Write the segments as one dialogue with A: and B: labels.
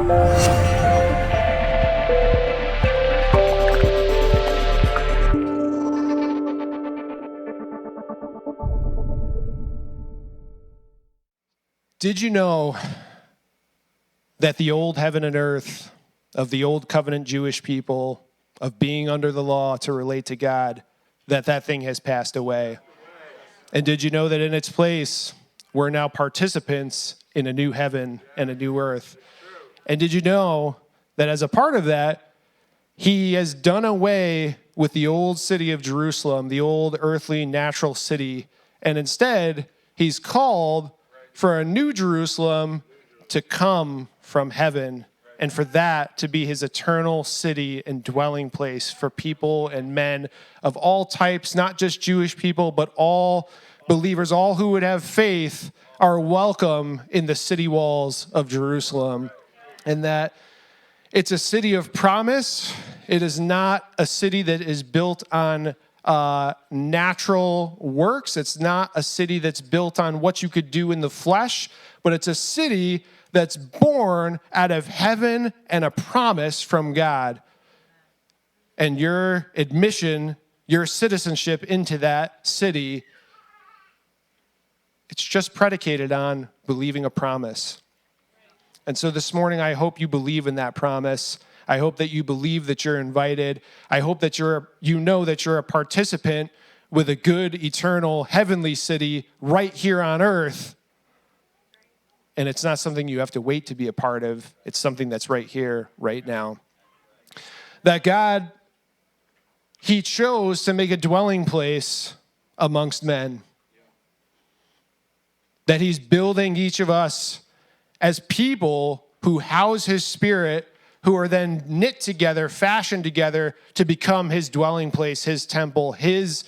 A: Did you know that the old heaven and earth of the old covenant Jewish people, of being under the law to relate to God, that thing has passed away? And did you know that in its place, we're now participants in a new heaven and a new earth? And did you know that as a part of that, he has done away with the old city of Jerusalem, the old earthly natural city, and instead he's called for a new Jerusalem to come from heaven, and for that to be his eternal city and dwelling place for people and men of all types, not just Jewish people, but all believers, all who would have faith are welcome in the city walls of Jerusalem. And that it's a city of promise. It is not a city that is built on natural works. It's not a city that's built on what you could do in the flesh, but it's a city that's born out of heaven and a promise from God. And your admission, your citizenship into that city, it's just predicated on believing a promise. And so this morning, I hope you believe in that promise. I hope that you believe that you're invited. I hope that you know that you're a participant with a good, eternal, heavenly city right here on earth. And it's not something you have to wait to be a part of. It's something that's right here, right now. That God, he chose to make a dwelling place amongst men. That he's building each of us as people who house his spirit, who are then knit together, fashioned together to become his dwelling place, his temple, his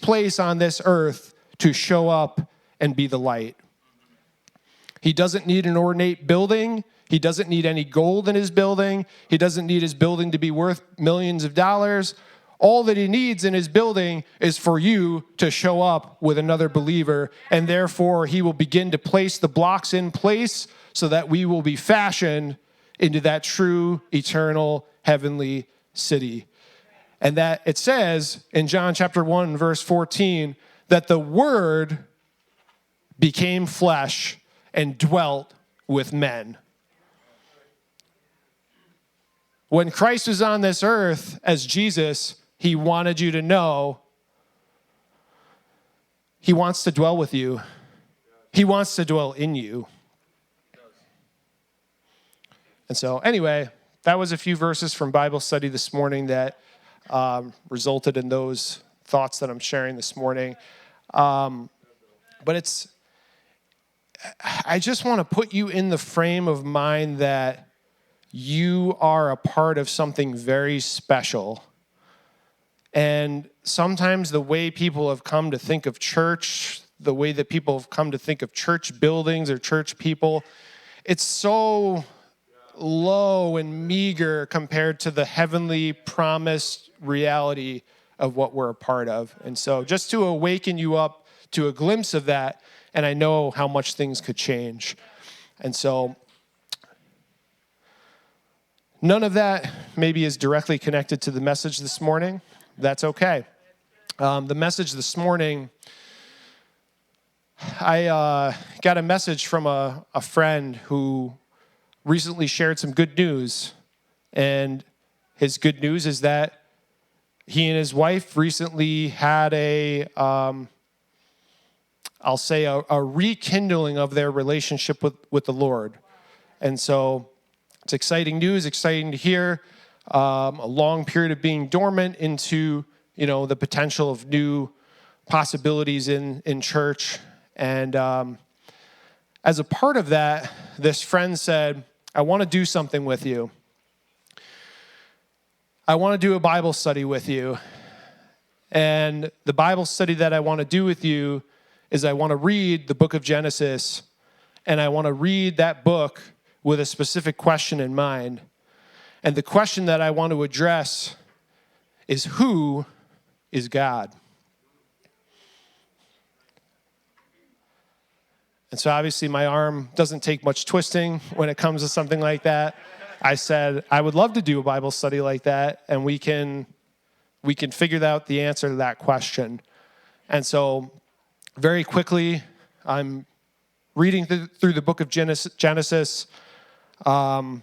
A: place on this earth to show up and be the light. He doesn't need an ornate building. He doesn't need any gold in his building. He doesn't need his building to be worth millions of dollars. All that he needs in his building is for you to show up with another believer, and therefore he will begin to place the blocks in place so that we will be fashioned into that true, eternal, heavenly city. And that it says in John chapter 1, verse 14, that the Word became flesh and dwelt with men. When Christ was on this earth as Jesus, he wanted you to know he wants to dwell with you. He wants to dwell in you. And so anyway, that was a few verses from Bible study this morning that resulted in those thoughts that I'm sharing this morning. But I just want to put you in the frame of mind that you are a part of something very special. And sometimes the way people have come to think of church, the way that people have come to think of church buildings or church people, it's so low and meager compared to the heavenly promised reality of what we're a part of. And so just to awaken you up to a glimpse of that, and I know how much things could change. And so none of that maybe is directly connected to the message this morning. That's okay. The message this morning, I got a message from a friend who recently shared some good news. And his good news is that he and his wife recently had I'll say a rekindling of their relationship with the Lord. And so it's exciting news, exciting to hear. A long period of being dormant into, the potential of new possibilities in church. And as a part of that, this friend said, I want to do something with you. I want to do a Bible study with you. And the Bible study that I want to do with you is I want to read the book of Genesis, and I want to read that book with a specific question in mind. And the question that I want to address is, who is God? And so obviously my arm doesn't take much twisting when it comes to something like that. I said, I would love to do a Bible study like that, and we can figure out the answer to that question. And so very quickly, I'm reading through the book of Genesis, and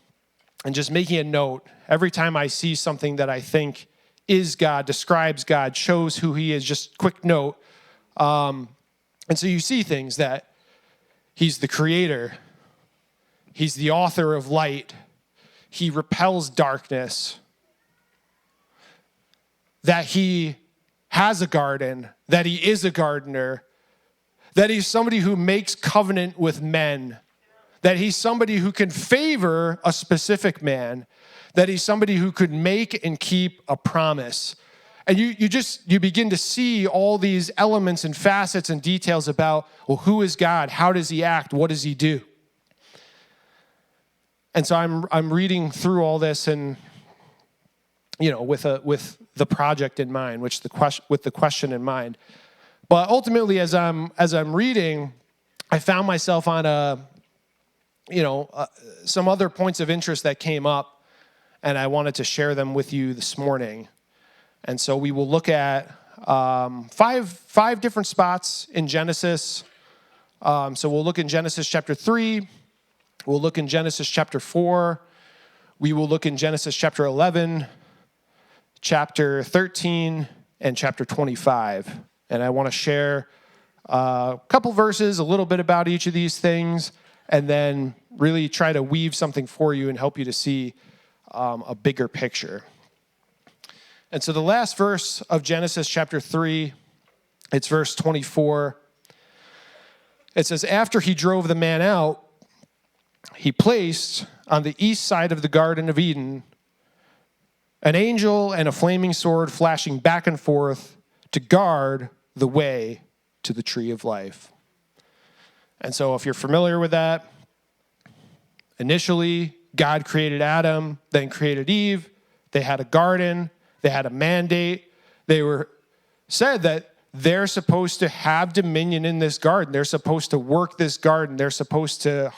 A: just making a note. Every time I see something that I think is God, describes God, shows who he is, just quick note. And so you see things that he's the creator. He's the author of light. He repels darkness. That he has a garden, that he is a gardener, that he's somebody who makes covenant with men, that he's somebody who can favor a specific man, that he's somebody who could make and keep a promise. And you begin to see all these elements and facets and details about, well, who is God? How does he act? What does he do? And so I'm reading through all this, and with the project in mind, with the question in mind. But ultimately, as I'm reading, I found myself on some other points of interest that came up, and I wanted to share them with you this morning. And so we will look at five different spots in Genesis. So we'll look in Genesis chapter 3. We'll look in Genesis chapter 4. We will look in Genesis chapter 11, chapter 13, and chapter 25. And I want to share a couple verses, a little bit about each of these things, and then really try to weave something for you and help you to see a bigger picture. And so the last verse of Genesis chapter 3, it's verse 24. It says, after he drove the man out, he placed on the east side of the Garden of Eden an angel and a flaming sword flashing back and forth to guard the way to the tree of life. And so if you're familiar with that, initially, God created Adam, then created Eve. They had a garden. They had a mandate. They were said that they're supposed to have dominion in this garden. They're supposed to work this garden. They're supposed to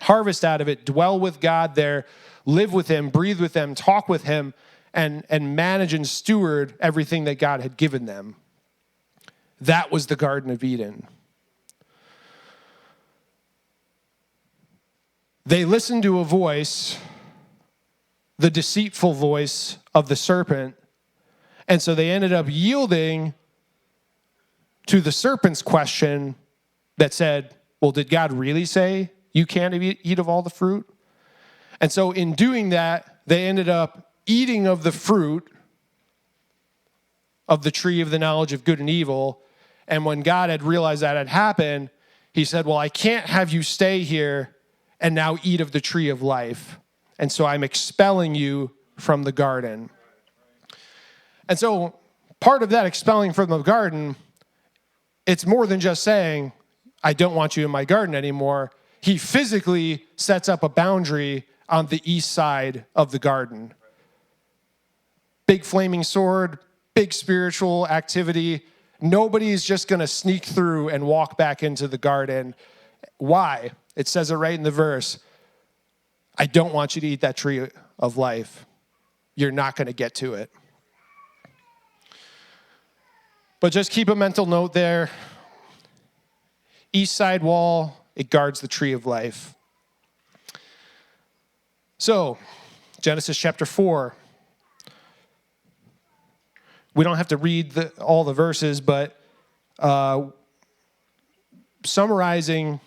A: harvest out of it, dwell with God there, live with him, breathe with him, talk with him, and manage and steward everything that God had given them. That was the Garden of Eden. They listened to a voice, the deceitful voice of the serpent, and so they ended up yielding to the serpent's question that said, well, did God really say you can't eat of all the fruit? And so in doing that, they ended up eating of the fruit of the tree of the knowledge of good and evil. And when God had realized that had happened, he said, well, I can't have you stay here and now eat of the tree of life. And so I'm expelling you from the garden. And so part of that expelling from the garden, it's more than just saying, I don't want you in my garden anymore. He physically sets up a boundary on the east side of the garden. Big flaming sword, big spiritual activity. Nobody's just going to sneak through and walk back into the garden. Why? It says it right in the verse. I don't want you to eat that tree of life. You're not going to get to it. But just keep a mental note there. East side wall, it guards the tree of life. So, Genesis chapter 4. We don't have to read all the verses, but summarizing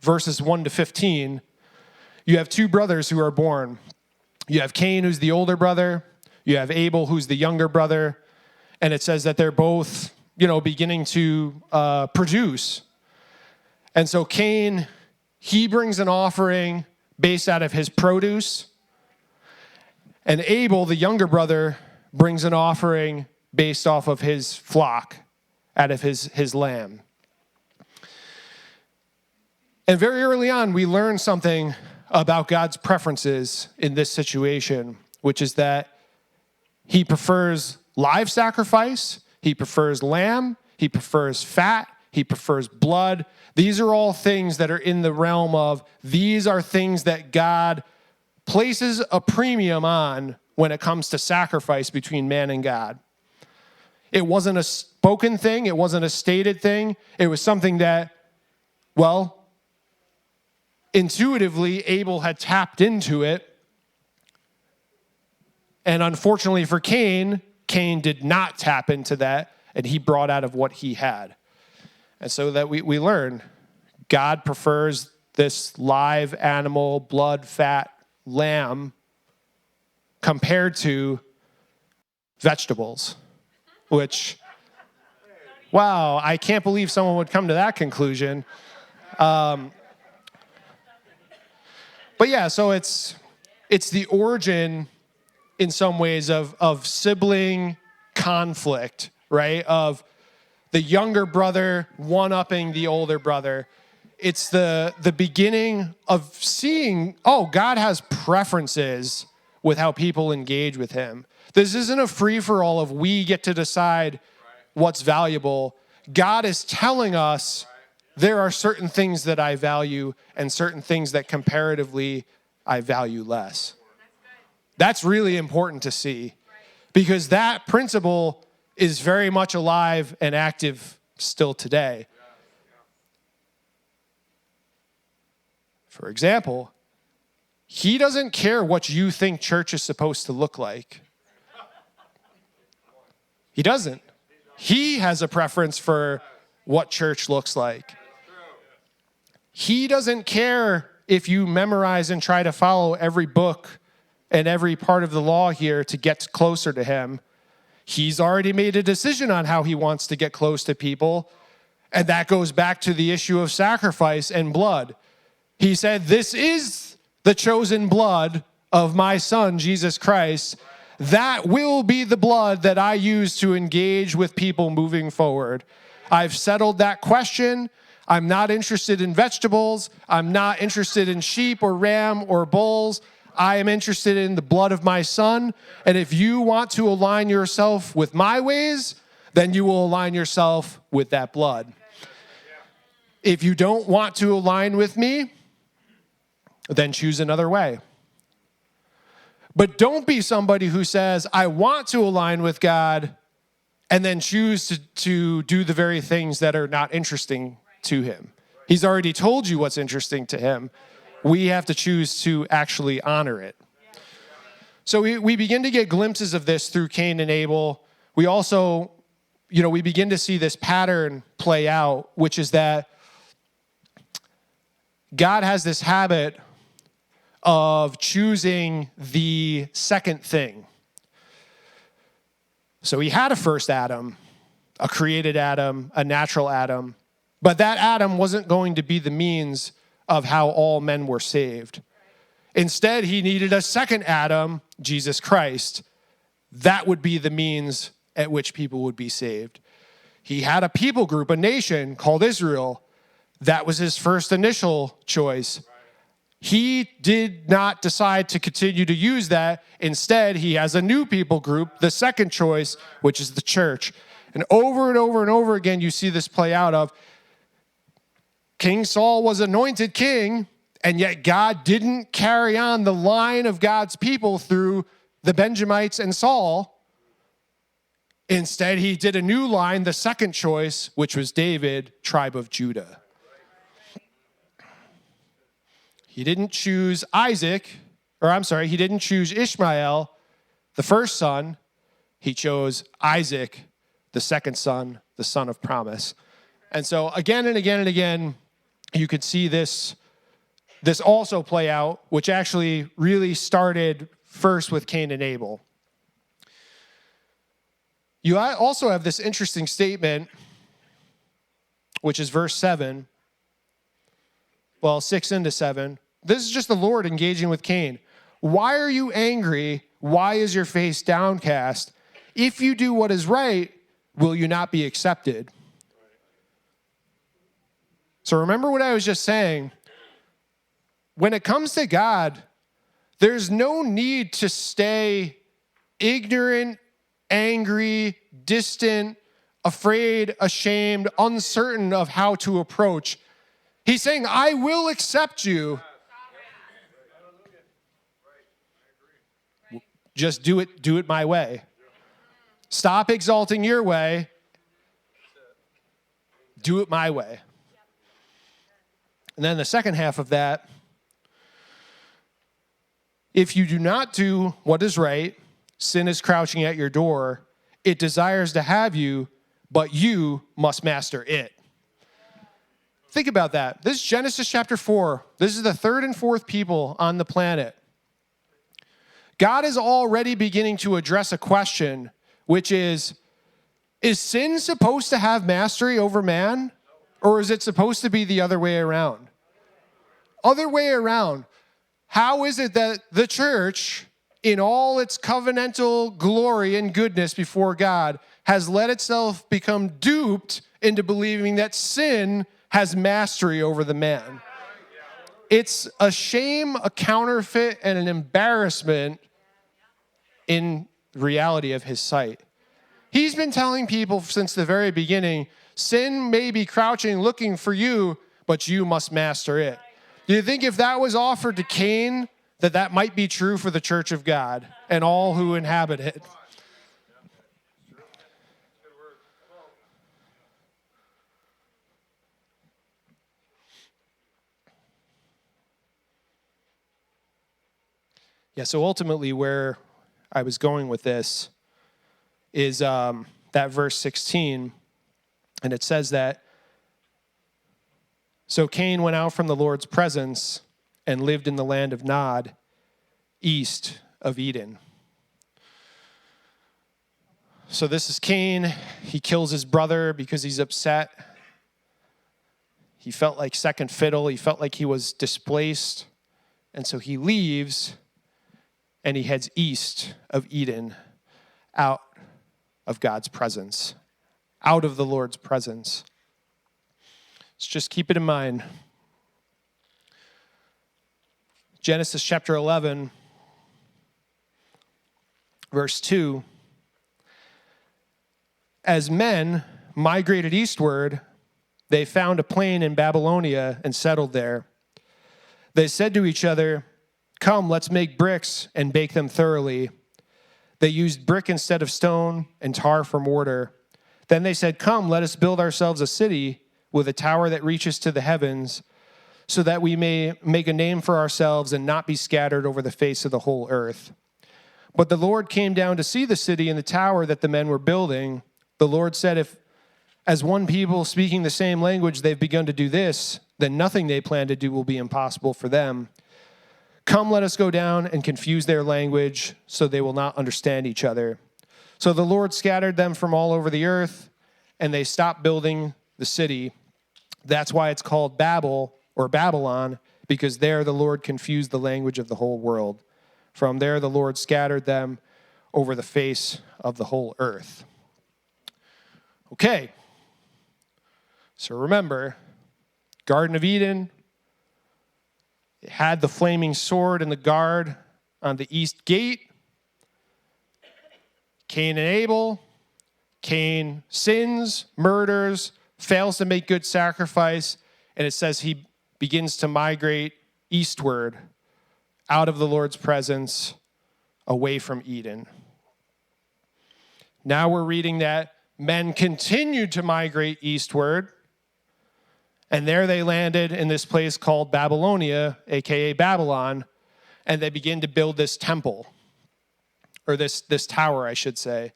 A: verses 1 to 15, you have two brothers who are born. You have Cain, who's the older brother. You have Abel, who's the younger brother. And it says that they're both, beginning to produce. And so Cain, he brings an offering based out of his produce. And Abel, the younger brother, brings an offering based off of his flock, out of his lamb. And very early on, we learn something about God's preferences in this situation, which is that he prefers live sacrifice, he prefers lamb, he prefers fat, He prefers blood. These are all things that are in the realm of, these are things that God places a premium on when it comes to sacrifice between man and God. It wasn't a spoken thing. It wasn't a stated thing. It was something that, well, intuitively, Abel had tapped into it. And unfortunately for Cain, Cain did not tap into that, and he brought out of what he had. And so that we learn, God prefers this live animal, blood, fat lamb compared to vegetables, which, wow, I can't believe someone would come to that conclusion. But yeah, so it's the origin in some ways of sibling conflict, right? Of the younger brother one-upping the older brother. It's the beginning of seeing, oh, God has preferences with how people engage with him. This isn't a free-for-all of we get to decide what's valuable. God is telling us there are certain things that I value and certain things that comparatively I value less. That's really important to see, because that principle is very much alive and active still today. For example, he doesn't care what you think church is supposed to look like. He doesn't. He has a preference for what church looks like. He doesn't care if you memorize and try to follow every book and every part of the law here to get closer to him. He's already made a decision on how he wants to get close to people. And that goes back to the issue of sacrifice and blood. He said, this is the chosen blood of my son, Jesus Christ. That will be the blood that I use to engage with people moving forward. I've settled that question. I'm not interested in vegetables. I'm not interested in sheep or ram or bulls. I am interested in the blood of my son. And if you want to align yourself with my ways, then you will align yourself with that blood. If you don't want to align with me, then choose another way. But don't be somebody who says, I want to align with God, and then choose to do the very things that are not interesting to him. He's already told you what's interesting to him. We have to choose to actually honor it. So we begin to get glimpses of this through Cain and Abel. We also, we begin to see this pattern play out, which is that God has this habit of choosing the second thing. So he had a first Adam, a created Adam, a natural Adam, but that Adam wasn't going to be the means of how all men were saved. Instead, he needed a second Adam, Jesus Christ. That would be the means at which people would be saved. He had a people group, a nation called Israel. That was his first initial choice. He did not decide to continue to use that. Instead, he has a new people group, the second choice, which is the church. And over and over and over again, you see this play out of King Saul was anointed king, and yet God didn't carry on the line of God's people through the Benjamites and Saul. Instead, he did a new line, the second choice, which was David, tribe of Judah. He didn't choose he didn't choose Ishmael, the first son. He chose Isaac, the second son, the son of promise. And so again and again and again, you could see this also play out, which actually really started first with Cain and Abel. You also have this interesting statement, which is verse 7. Well, 6 into 7. This is just the Lord engaging with Cain. Why are you angry? Why is your face downcast? If you do what is right, will you not be accepted? So remember what I was just saying. When it comes to God, there's no need to stay ignorant, angry, distant, afraid, ashamed, uncertain of how to approach. He's saying, I will accept you. Just do it my way. Stop exalting your way. Do it my way. And then the second half of that, if you do not do what is right, sin is crouching at your door. It desires to have you, but you must master it. Think about that. This is Genesis chapter 4. This is the third and fourth people on the planet. God is already beginning to address a question, which is sin supposed to have mastery over man? Or is it supposed to be the other way around? Other way around. How is it that the church, in all its covenantal glory and goodness before God, has let itself become duped into believing that sin has mastery over the man? It's a shame, a counterfeit, and an embarrassment in reality of his sight. He's been telling people since the very beginning, sin may be crouching, looking for you, but you must master it. Do you think if that was offered to Cain, that might be true for the church of God and all who inhabit it? Yeah, so ultimately where I was going with this is that verse 16, and it says that, so Cain went out from the Lord's presence and lived in the land of Nod, east of Eden. So this is Cain. He kills his brother because he's upset. He felt like second fiddle. He felt like he was displaced. And so he leaves and he heads east of Eden, out of God's presence, out of the Lord's presence. So just keep it in mind. Genesis chapter 11, verse 2. As men migrated eastward, they found a plain in Babylonia and settled there. They said to each other, "Come, let's make bricks and bake them thoroughly." They used brick instead of stone and tar for mortar. Then they said, "Come, let us build ourselves a city with a tower that reaches to the heavens, so that we may make a name for ourselves and not be scattered over the face of the whole earth." But the Lord came down to see the city and the tower that the men were building. The Lord said, if as one people speaking the same language they've begun to do this, then nothing they plan to do will be impossible for them. Come, let us go down and confuse their language so they will not understand each other. So the Lord scattered them from all over the earth, and they stopped building the city. That's why it's called Babel or Babylon, because there the Lord confused the language of the whole world. From there the Lord scattered them over the face of the whole earth. Okay, so remember, Garden of Eden, it had the flaming sword and the guard on the east gate. Cain and Abel. Cain sins, murders, fails to make good sacrifice, and it says he begins to migrate eastward, out of the Lord's presence, away from Eden. Now we're reading that men continued to migrate eastward, and there they landed in this place called Babylonia, aka Babylon, and they begin to build this temple, or this tower, I should say.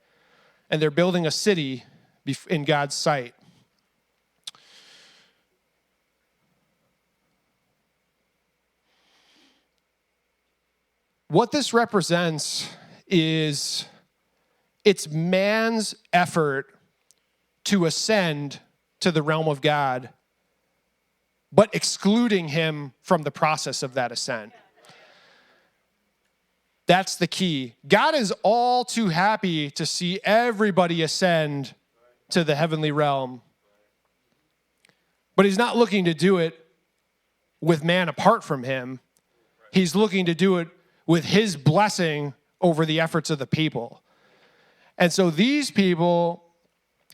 A: And they're building a city in God's sight. What this represents is it's man's effort to ascend to the realm of God, but excluding him from the process of that ascent. That's the key. God is all too happy to see everybody ascend to the heavenly realm, but he's not looking to do it with man apart from him. He's looking to do it with his blessing over the efforts of the people. And so these people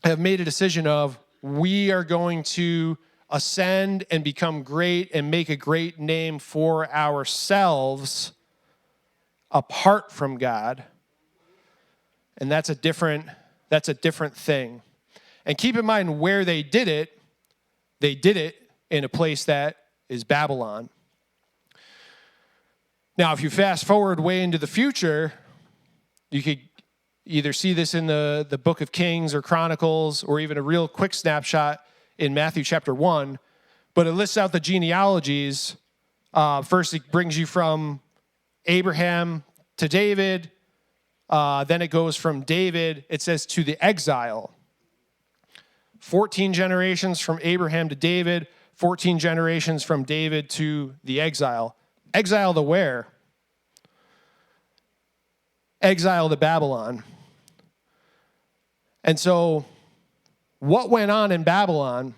A: have made a decision of, we are going to ascend and become great and make a great name for ourselves apart from God. And that's a different thing. And keep in mind where they did it in a place that is Babylon. Now, if you fast forward way into the future, you could either see this in the book of Kings or Chronicles, or even a real quick snapshot in Matthew chapter 1. But it lists out the genealogies. First, it brings you from Abraham to David. Then it goes from David, it says, to the exile. 14 generations from Abraham to David, 14 generations from David to the exile. Exile to where? Exile to Babylon. And so, what went on in Babylon?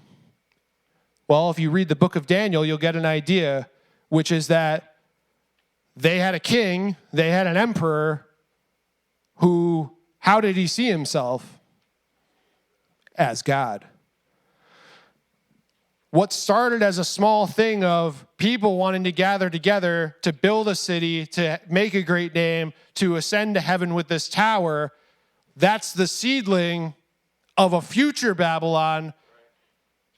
A: Well, if you read the book of Daniel, you'll get an idea, which is that they had a king, they had an emperor who, how did he see himself? As God. What started as a small thing of people wanting to gather together to build a city, to make a great name, to ascend to heaven with this tower, that's the seedling of a future Babylon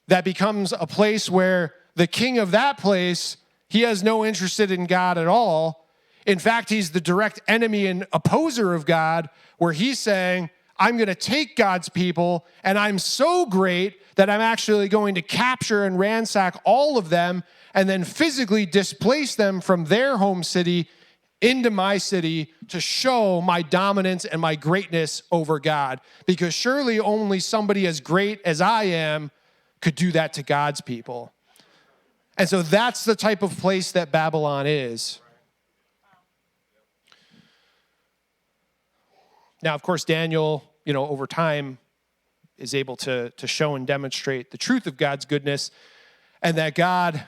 A: that becomes a place where the king of that place, he has no interest in God at all. In fact, he's the direct enemy and opposer of God, where he's saying, I'm going to take God's people, and I'm so great that I'm actually going to capture and ransack all of them and then physically displace them from their home city into my city to show my dominance and my greatness over God. Because surely only somebody as great as I am could do that to God's people. And so that's the type of place that Babylon is. Now, of course, Daniel, over time is able to show and demonstrate the truth of God's goodness, and that God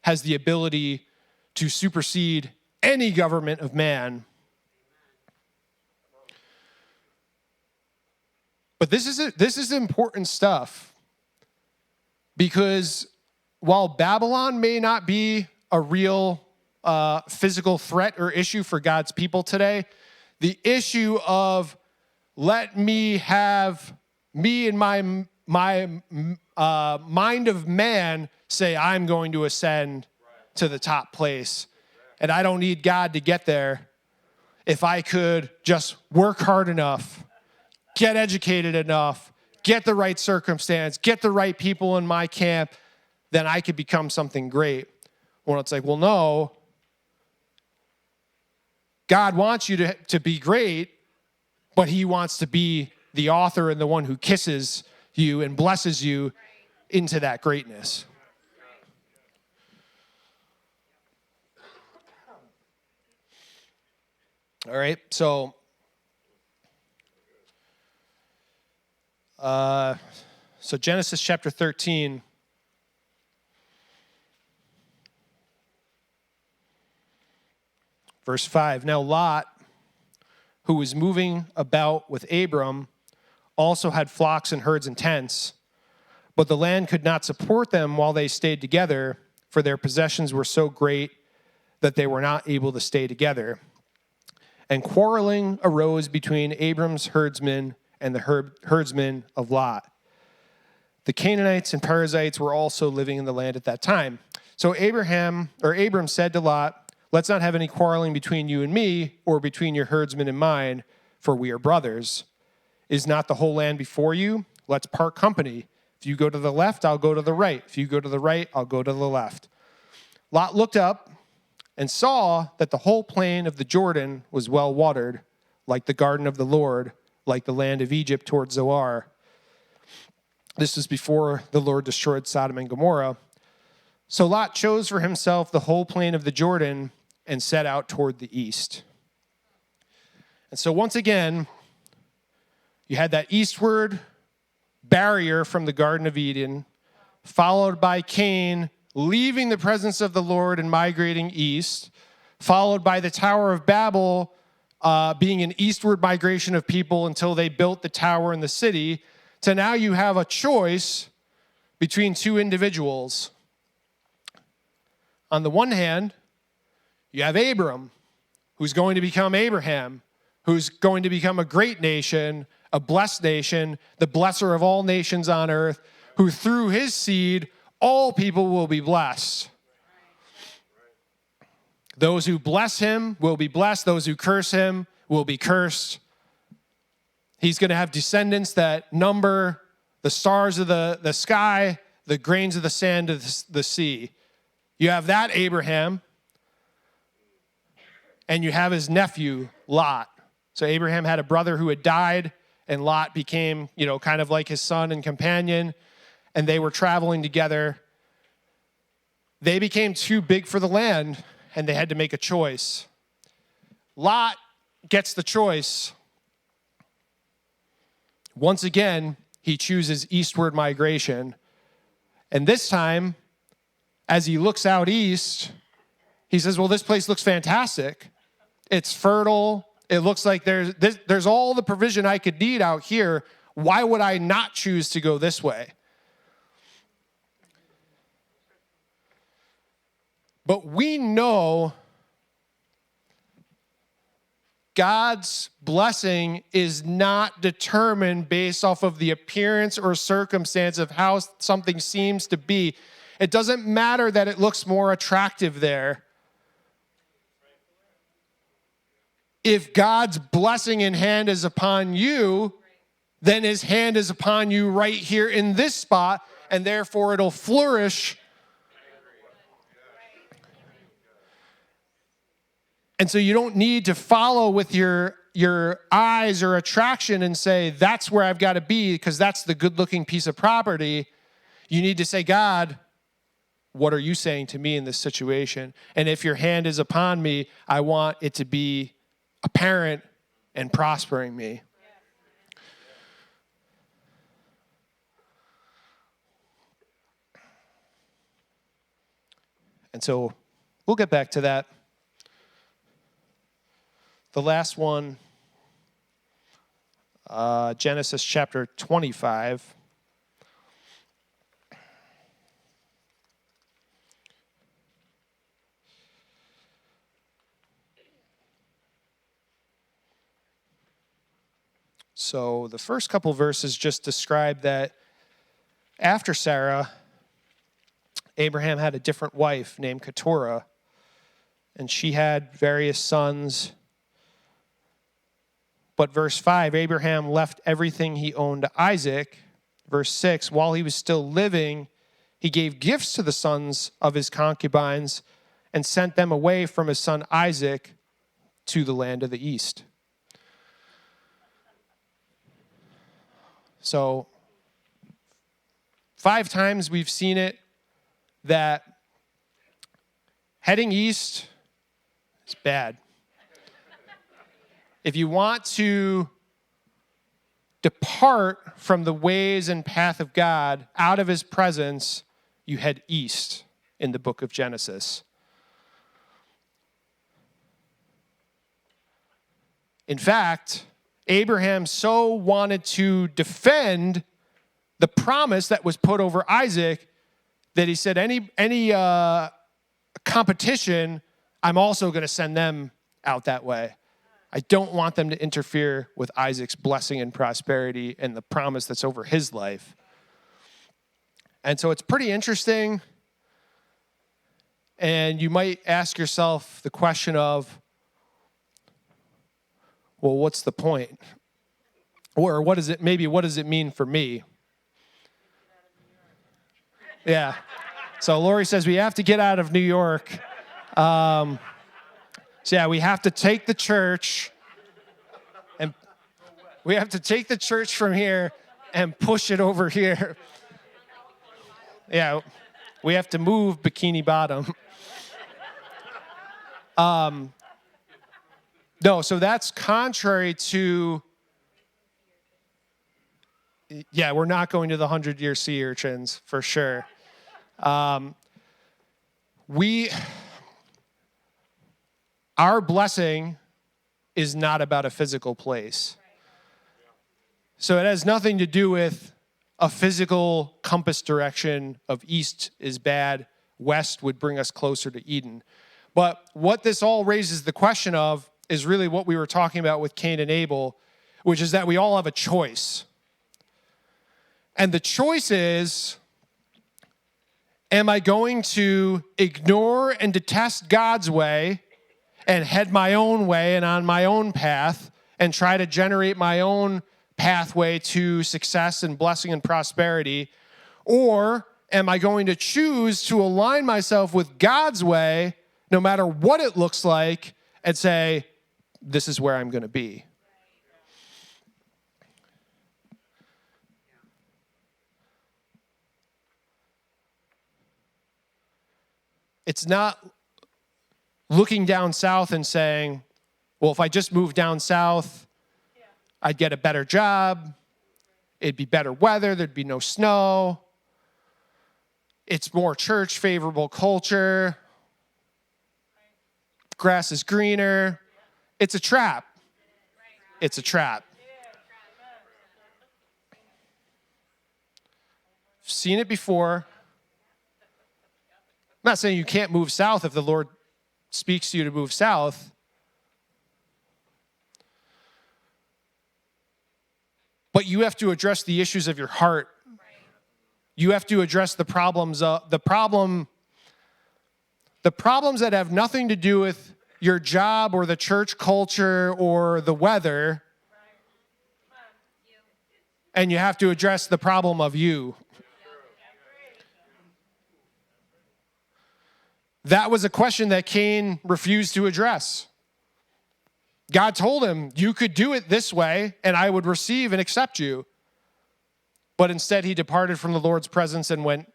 A: has the ability to supersede any government of man. But this is important stuff, because while Babylon may not be a real physical threat or issue for God's people today, the issue of let me have me and my mind of man say I'm going to ascend to the top place, and I don't need God to get there. If I could just work hard enough, get educated enough, get the right circumstance, get the right people in my camp, then I could become something great. Well, it's like, well, no. God wants you to be great, but he wants to be the author and the one who kisses you and blesses you into that greatness. All right, so Genesis chapter 13. Verse 5, now Lot, who was moving about with Abram, also had flocks and herds and tents, but the land could not support them while they stayed together, for their possessions were so great that they were not able to stay together. And quarreling arose between Abram's herdsmen and the herdsmen of Lot. The Canaanites and Perizzites were also living in the land at that time. So Abram said to Lot, let's not have any quarreling between you and me, or between your herdsmen and mine, for we are brothers. Is not the whole land before you? Let's part company. If you go to the left, I'll go to the right. If you go to the right, I'll go to the left. Lot looked up and saw that the whole plain of the Jordan was well watered, like the garden of the Lord, like the land of Egypt toward Zoar. This was before the Lord destroyed Sodom and Gomorrah. So Lot chose for himself the whole plain of the Jordan and set out toward the east. And so once again, you had that eastward barrier from the Garden of Eden, followed by Cain leaving the presence of the Lord and migrating east, followed by the Tower of Babel being an eastward migration of people until they built the tower and the city. to now you have a choice between two individuals. On the one hand, you have Abram, who's going to become Abraham, who's going to become a great nation, a blessed nation, the blesser of all nations on earth, who through his seed, all people will be blessed. Those who bless him will be blessed. Those who curse him will be cursed. He's going to have descendants that number the stars of the sky, the grains of the sand of the sea. You have that Abraham, and you have his nephew, Lot. So Abraham had a brother who had died, and Lot became, kind of like his son and companion, and they were traveling together. They became too big for the land, and they had to make a choice. Lot gets the choice. Once again, he chooses eastward migration. And this time, as he looks out east, he says, well, this place looks fantastic. It's fertile. It looks like there's all the provision I could need out here. Why would I not choose to go this way? But we know God's blessing is not determined based off of the appearance or circumstance of how something seems to be. It doesn't matter that it looks more attractive there. If God's blessing in hand is upon you, then his hand is upon you right here in this spot, and therefore it'll flourish. And so you don't need to follow with your eyes or attraction and say, that's where I've got to be because that's the good-looking piece of property. You need to say, God, what are you saying to me in this situation? And if your hand is upon me, I want it to be apparent and prospering me. And so we'll get back to that. The last one, Genesis chapter 25. So the first couple verses just describe that after Sarah, Abraham had a different wife named Keturah, and she had various sons. But verse 5, Abraham left everything he owned to Isaac. Verse 6, while he was still living, he gave gifts to the sons of his concubines and sent them away from his son Isaac to the land of the east. So 5 times we've seen it that heading east is bad. If you want to depart from the ways and path of God out of his presence, you head east in the book of Genesis. In fact, Abraham so wanted to defend the promise that was put over Isaac that he said, any competition, I'm also going to send them out that way. I don't want them to interfere with Isaac's blessing and prosperity and the promise that's over his life. And so it's pretty interesting. And you might ask yourself the question of, well, what's the point? Or what does it mean for me? Yeah. So Lori says we have to get out of New York. So yeah, we have to take the church from here and push it over here. Yeah, we have to move Bikini Bottom. No, so that's contrary to, yeah, we're not going to the 100-year sea urchins, for sure. Our blessing is not about a physical place. So it has nothing to do with a physical compass direction of east is bad, west would bring us closer to Eden. But what this all raises the question of is really what we were talking about with Cain and Abel, which is that we all have a choice. And the choice is, am I going to ignore and detest God's way and head my own way and on my own path and try to generate my own pathway to success and blessing and prosperity? Or am I going to choose to align myself with God's way, no matter what it looks like, and say, this is where I'm going to be? It's not looking down south and saying, well, if I just moved down south, I'd get a better job. It'd be better weather. There'd be no snow. It's more church favorable culture. Grass is greener. It's a trap. It's a trap. Seen it before. I'm not saying you can't move south if the Lord speaks to you to move south. But you have to address the issues of your heart. You have to address the problems that have nothing to do with your job or the church culture or the weather. And you have to address the problem of you. That was a question that Cain refused to address. God told him, you could do it this way, and I would receive and accept you. But instead, he departed from the Lord's presence and went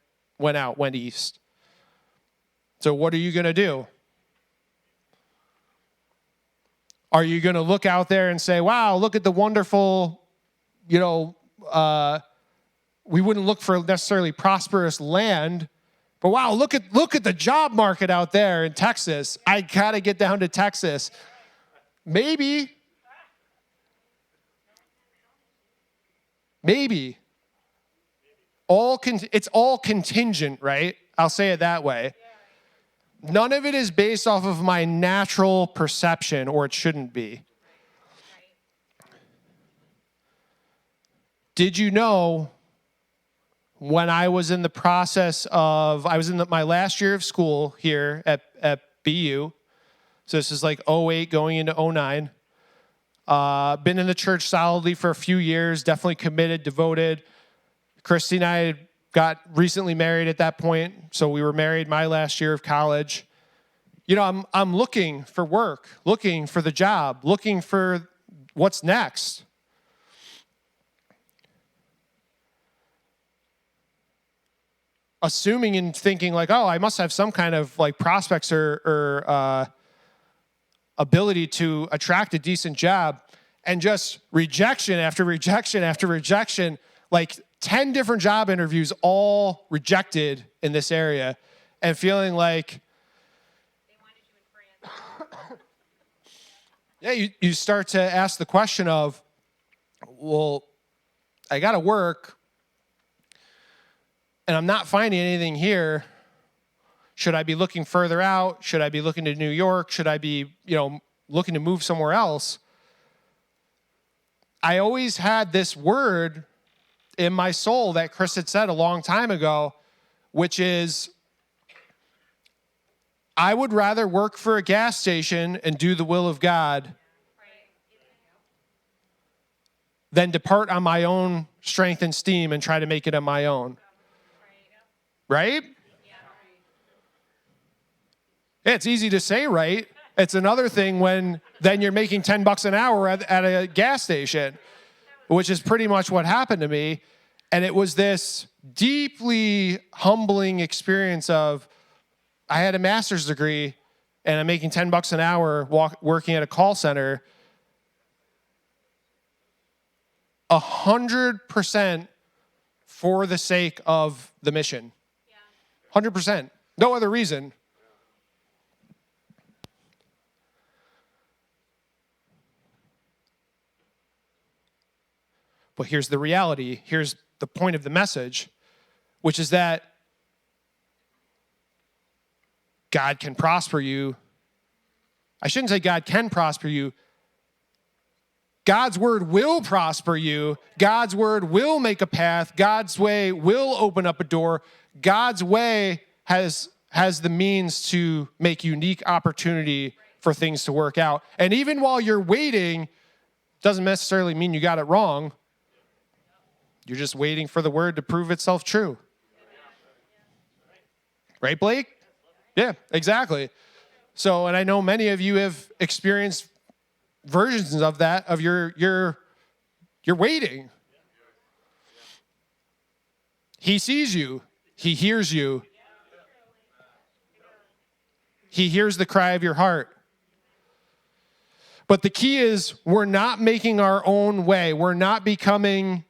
A: east. So what are you going to do? Are you going to look out there and say, wow, look at the wonderful, we wouldn't look for necessarily prosperous land, but wow, look at the job market out there in Texas. I got to get down to Texas. Maybe. It's all contingent, right? I'll say it that way. None of it is based off of my natural perception, or it shouldn't be. Did you know when I was in the process of, my last year of school here at BU, so this is like 08 going into 09, been in the church solidly for a few years, definitely committed, devoted. Christy and I got recently married at that point, so we were married my last year of college. I'm looking for work, looking for the job, looking for what's next. Assuming and thinking like, oh, I must have some kind of like prospects or ability to attract a decent job, and just rejection after rejection after rejection, like 10 different job interviews, all rejected in this area, and feeling like,
B: they wanted you in France.
A: yeah, you start to ask the question of, well, I got to work, and I'm not finding anything here. Should I be looking further out? Should I be looking to New York? Should I be, looking to move somewhere else? I always had this word in my soul that Chris had said a long time ago, which is, I would rather work for a gas station and do the will of God than depart on my own strength and steam and try to make it on my own. Right? Yeah, it's easy to say, right? It's another thing when then you're making $10 an hour at a gas station, which is pretty much what happened to me. And it was this deeply humbling experience of, I had a master's degree and I'm making $10 an hour working at a call center. 100% for the sake of the mission. 100%. No other reason. But here's the reality. Here's the point of the message, which is that God can prosper you. I shouldn't say God can prosper you. God's word will prosper you. God's word will make a path. God's way will open up a door. God's way has the means to make unique opportunity for things to work out. And even while you're waiting, doesn't necessarily mean you got it wrong. You're just waiting for the word to prove itself true. Right, Blake? Yeah, exactly. So, and I know many of you have experienced versions of that, of you're waiting. He sees you. He hears you. He hears the cry of your heart. But the key is we're not making our own way. We're not becoming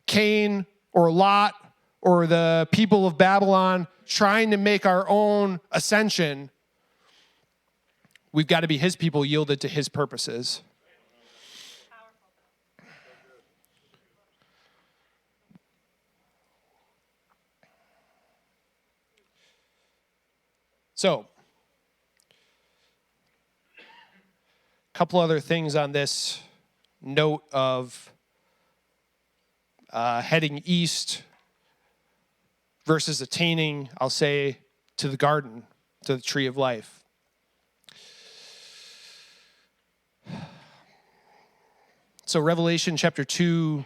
A: Cain or Lot or the people of Babylon trying to make our own ascension. We've got to be his people yielded to his purposes. So, a couple other things on this note of heading east versus attaining, I'll say, to the garden, to the tree of life. So Revelation chapter 2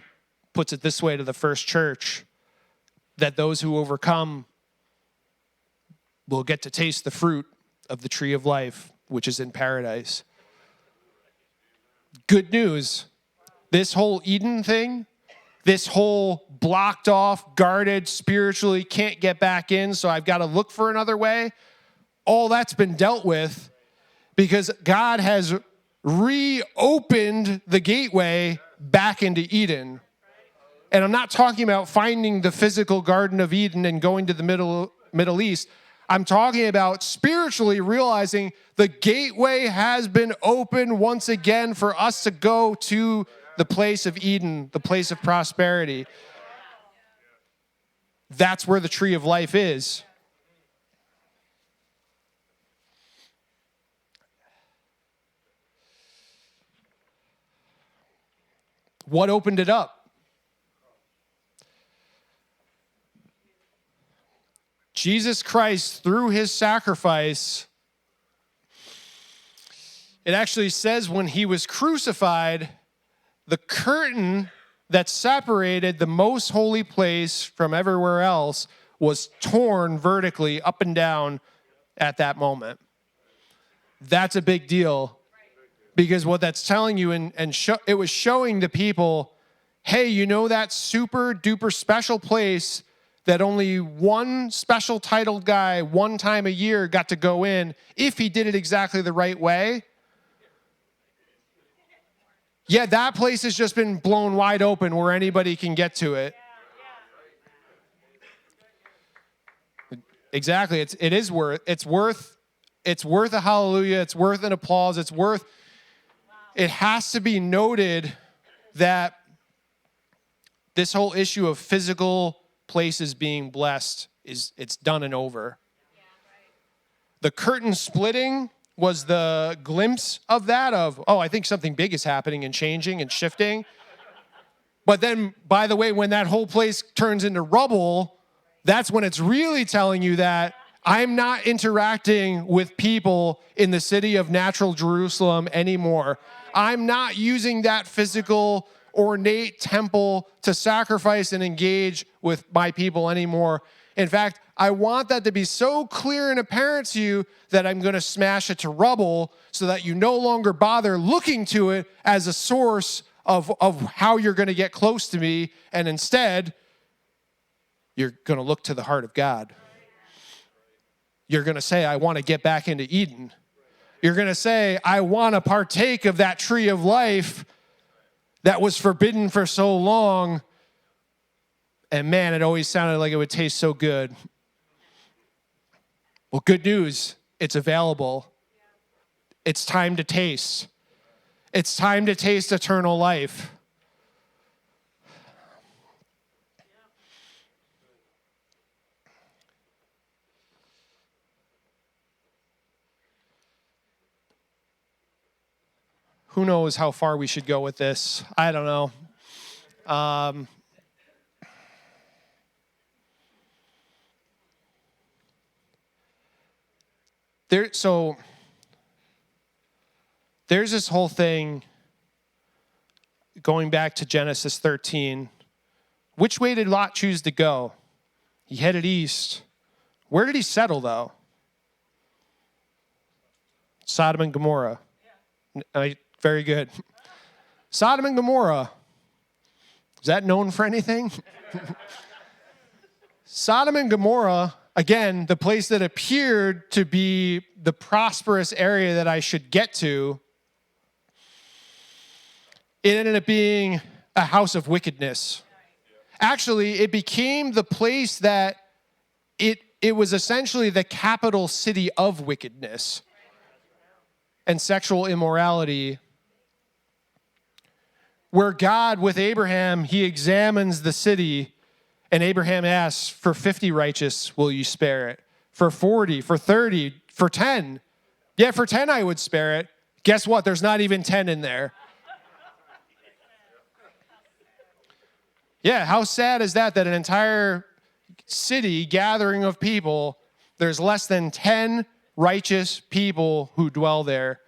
A: puts it this way to the first church, that those who overcome will get to taste the fruit of the tree of life, which is in paradise. Good news, this whole Eden thing, this whole blocked off, guarded, spiritually can't get back in, so I've got to look for another way, all that's been dealt with because God has reopened the gateway back into Eden. And I'm not talking about finding the physical Garden of Eden and going to the Middle East. I'm talking about spiritually realizing the gateway has been opened once again for us to go to the place of Eden, the place of prosperity. That's where the tree of life is. What opened it up? Jesus Christ, through his sacrifice, it actually says when he was crucified, the curtain that separated the most holy place from everywhere else was torn vertically up and down at that moment. That's a big deal because what that's telling you, it was showing the people, hey, you know that super duper special place that only one special titled guy one time a year got to go in if he did it exactly the right way? Yeah, that place has just been blown wide open where anybody can get to it. Exactly. It's worth a hallelujah. It's worth an applause. It has to be noted that this whole issue of physical places being blessed it's done and over. The curtain splitting was the glimpse of that, I think something big is happening and changing and shifting. But then, by the way, when that whole place turns into rubble, that's when it's really telling you that I'm not interacting with people in the city of natural Jerusalem anymore. I'm not using that physical, ornate temple to sacrifice and engage with my people anymore. In fact, I want that to be so clear and apparent to you that I'm going to smash it to rubble so that you no longer bother looking to it as a source of how you're going to get close to me, and instead, you're going to look to the heart of God. You're going to say, I want to get back into Eden. You're going to say, I want to partake of that tree of life that was forbidden for so long. And man, it always sounded like it would taste so good. Well, good news, it's available. It's time to taste. It's time to taste eternal life. who knows how far we should go with this? I don't know. So there's this whole thing going back to Genesis 13. Which way did Lot choose to go? He headed east. Where did he settle, though? Sodom and Gomorrah. Very good. Sodom and Gomorrah. Is that known for anything? Sodom and Gomorrah, again, the place that appeared to be the prosperous area that I should get to, it ended up being a house of wickedness. Actually, it became the place that it was essentially the capital city of wickedness and sexual immorality, where God, with Abraham, he examines the city, and Abraham asks, for 50 righteous will you spare it? For 40, for 30, for 10? Yeah, for 10 I would spare it. Guess what? There's not even 10 in there. Yeah, how sad is that an entire city gathering of people, there's less than 10 righteous people who dwell there,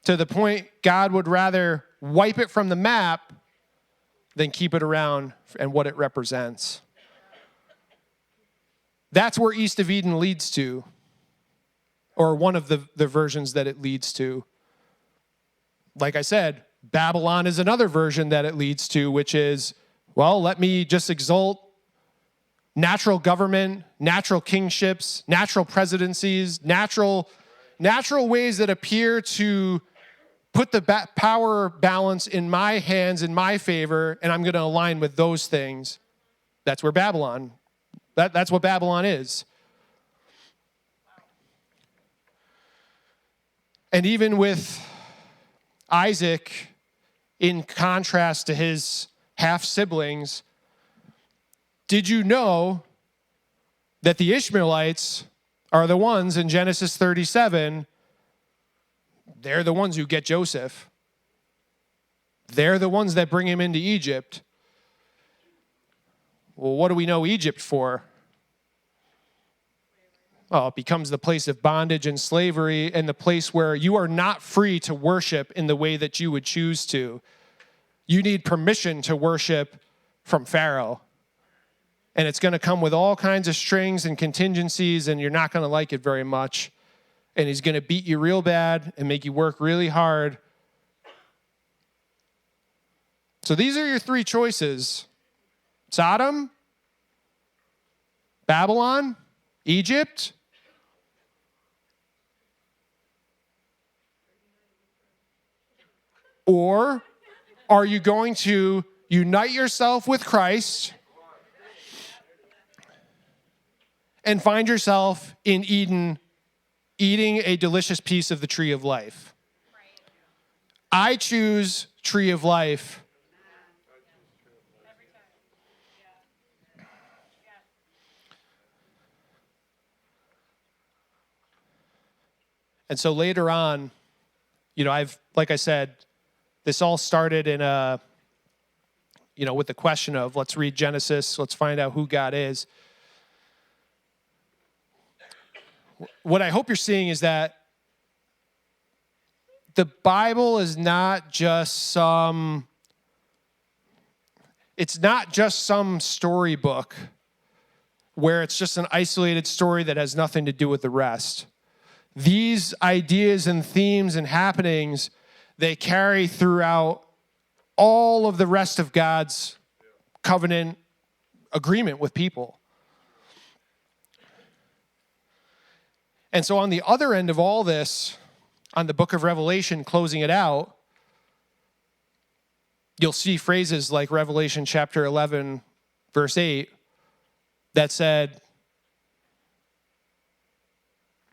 A: to the point God would rather wipe it from the map than keep it around and what it represents. That's where East of Eden leads to, or one of the versions that it leads to. Like I said, Babylon is another version that it leads to, which is, well, let me just exalt natural government, natural kingships, natural presidencies, natural ways that appear to put the power balance in my hands, in my favor, and I'm going to align with those things. That's where Babylon, that's what Babylon is. And even with Isaac, in contrast to his half-siblings, did you know that the Ishmaelites are the ones in Genesis 37, they're the ones who get Joseph. They're the ones that bring him into Egypt. Well, what do we know Egypt for? Well, it becomes the place of bondage and slavery, and the place where you are not free to worship in the way that you would choose to. You need permission to worship from Pharaoh. And it's going to come with all kinds of strings and contingencies, and you're not going to like it very much. And he's going to beat you real bad and make you work really hard. So these are your three choices: Sodom, Babylon, Egypt. Or are you going to unite yourself with Christ and find yourself in Eden eating a delicious piece of the tree of life? I choose tree of life. And so later on, like I said, this all started in with the question of, let's read Genesis, let's find out who God is. What I hope you're seeing is that the Bible is not just some storybook where it's just an isolated story that has nothing to do with the rest. These ideas and themes and happenings, they carry throughout all of the rest of God's covenant agreement with people. And so on the other end of all this, on the book of Revelation, closing it out, you'll see phrases like Revelation chapter 11, verse 8, that said,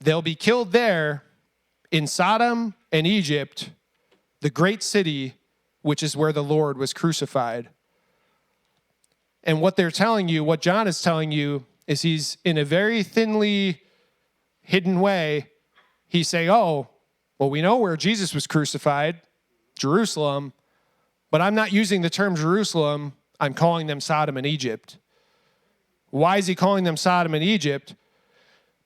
A: they'll be killed there in Sodom and Egypt, the great city, which is where the Lord was crucified. And what they're telling you, what John is telling you, is he's in a very thinly hidden way, he's saying, oh, well, we know where Jesus was crucified. Jerusalem, but I'm not using the term Jerusalem. I'm calling them Sodom and Egypt. Why is he calling them Sodom and Egypt?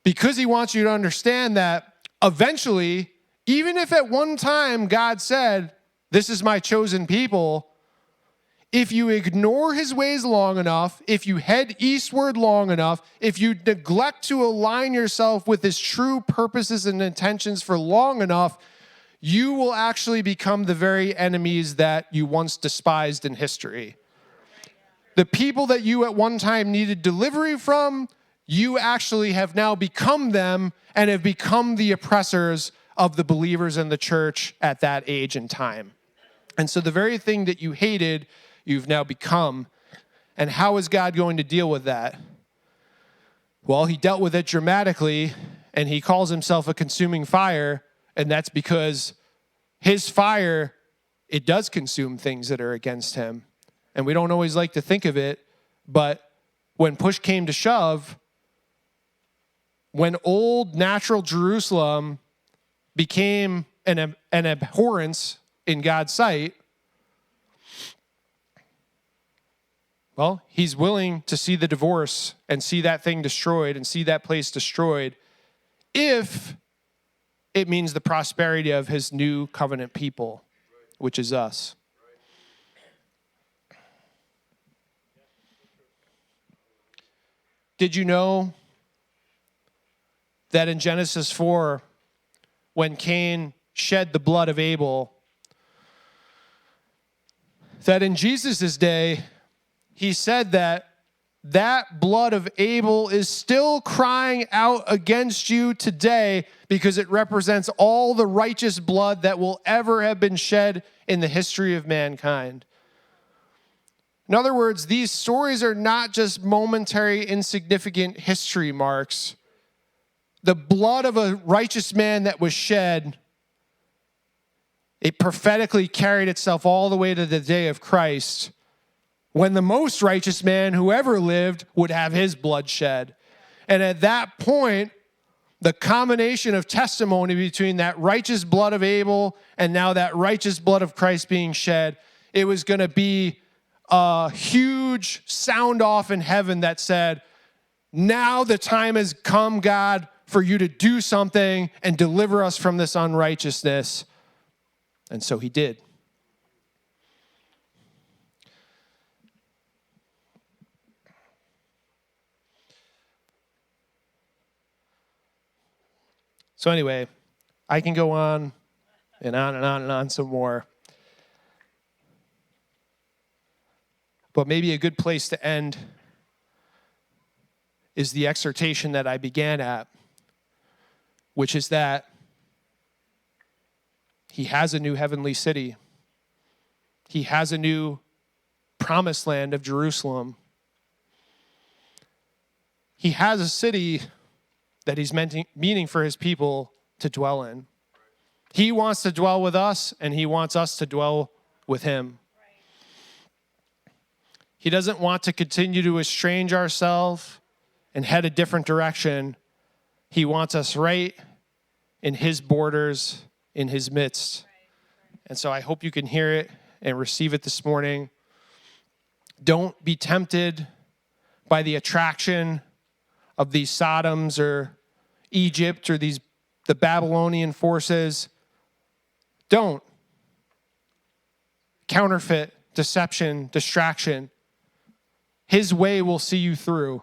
A: Because he wants you to understand that eventually, even if at one time God said, this is my chosen people, if you ignore his ways long enough, if you head eastward long enough, if you neglect to align yourself with his true purposes and intentions for long enough, you will actually become the very enemies that you once despised in history. The people that you at one time needed delivery from, you actually have now become them and have become the oppressors of the believers in the church at that age and time. And so the very thing that you hated, you've now become. And how is God going to deal with that? Well, he dealt with it dramatically, and he calls himself a consuming fire, and that's because his fire, it does consume things that are against him. And we don't always like to think of it, but when push came to shove, when old natural Jerusalem became an abhorrence in God's sight, well, he's willing to see the divorce and see that thing destroyed and see that place destroyed if it means the prosperity of his new covenant people, which is us. Did you know that in Genesis 4, when Cain shed the blood of Abel, that in Jesus' day, he said that that blood of Abel is still crying out against you today because it represents all the righteous blood that will ever have been shed in the history of mankind. In other words, these stories are not just momentary, insignificant history marks. The blood of a righteous man that was shed, it prophetically carried itself all the way to the day of Christ, when the most righteous man who ever lived would have his blood shed. And at that point, the combination of testimony between that righteous blood of Abel and now that righteous blood of Christ being shed, it was going to be a huge sound off in heaven that said, now the time has come, God, for you to do something and deliver us from this unrighteousness. And so he did. So anyway, I can go on and on and on and on some more. But maybe a good place to end is the exhortation that I began at, which is that he has a new heavenly city. He has a new promised land of Jerusalem. He has a city that he's meaning for his people to dwell in. He wants to dwell with us, and he wants us to dwell with him. He doesn't want to continue to estrange ourselves and head a different direction. He wants us right in his borders, in his midst. And so I hope you can hear it and receive it this morning. Don't be tempted by the attraction of these Sodoms or Egypt or the Babylonian forces. Don't. Counterfeit, deception, distraction. His way will see you through.